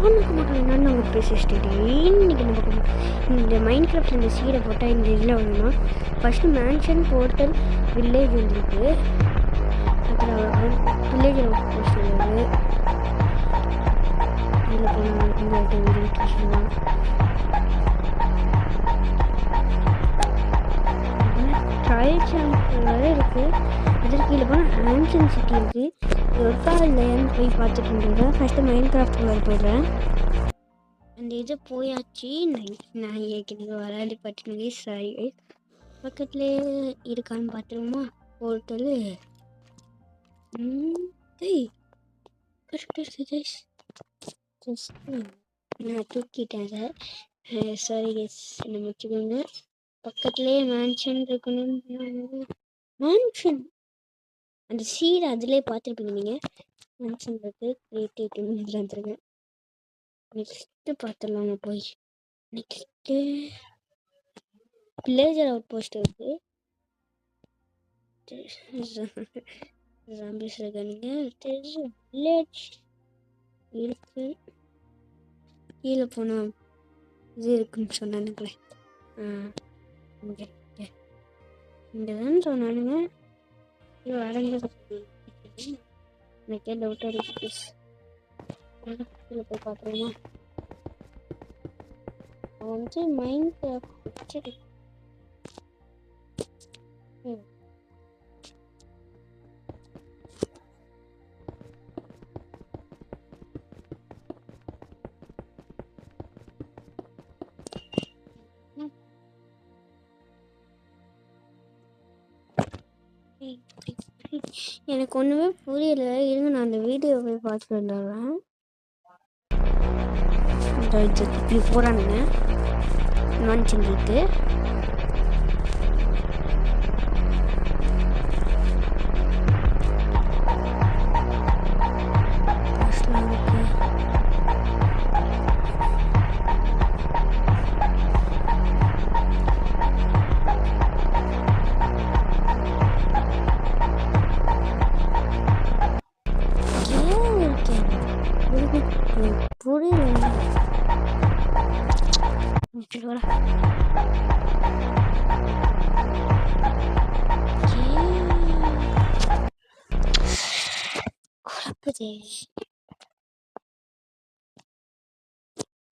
வானுக்கு மட்டும் என்னென்ன ஒரு பேசிட்டு இன்னைக்கு நம்ம இந்த மைண்ட் கிராஃப்ட் இந்த சீடை போட்டால் இந்த இதில் வரணும்னா ஃபஸ்ட்டு மேன்ஷன் போர்ட்டல் வில்லேஜ் வந்துருக்கு. அப்புறம் வில்லேஜில் போஸ்ட் வருது. இதில் போனால் இந்த சொல்லலாம். ட்ரையல் சேனல் வேறு இருக்குது. அதற்கு கீழே போனால் ஆன்சன் சிட்டி இருக்குது. ஒர்க்கா இல்லையான்னு போய் பார்த்துட்டு இருந்தேன். ஃபஸ்ட்டு மைண்ட் கிராஃப்ட் வேறு போயிடுறேன். அந்த இது போயாச்சு. நான் ஏற்கனவே வராது பட்டினே சாரி. பக்கத்துலேயே இருக்கான்னு பார்த்துருவோமா போர்ட்டலு. நான் தூக்கிட்டேன் சார். சாரி கெஸ் என்ன வச்சுக்கோங்க. பக்கத்துலேயே மேன்ஷன் இருக்கணும். மேன்ஷன் அந்த சீடை அதிலே பார்த்துருப்பீங்க நீங்கள். மேன்ஷன் இருக்குது. கிரியேட்டிவிட்டி இதில் வந்துருக்கேன். நெக்ஸ்ட்டு பார்த்துடலாங்க போய். நெக்ஸ்ட்டு வில்லேஜர் அவுட் போஸ்ட் இருக்குது. ஜாம்பிஸ் இருக்கானுங்க. வில்லேஜ் இருக்கு. கீழே போனால் இது இருக்குன்னு சொன்னானுங்களே. இங்கே இங்கே தான் சொன்னானுங்க. இது அடங்க எனக்கே டவுட்டாக இருக்கு. கீழே போய் பார்க்குறேன்னா அவன் வந்து மைண்ட் கிராஃப்ட் எனக்கு ஒன்றுமே புரியல. இருங்க நான் அந்த வீடியோ போய் பார்த்துட்டு வந்துடுறேன். இப்படி போகிறானுங்க நான் செஞ்சுட்டு. புரியல.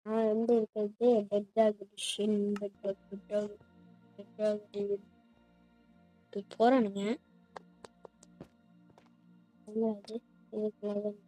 நான் வந்து இருக்கிறது போறானுங்க. இதுக்கு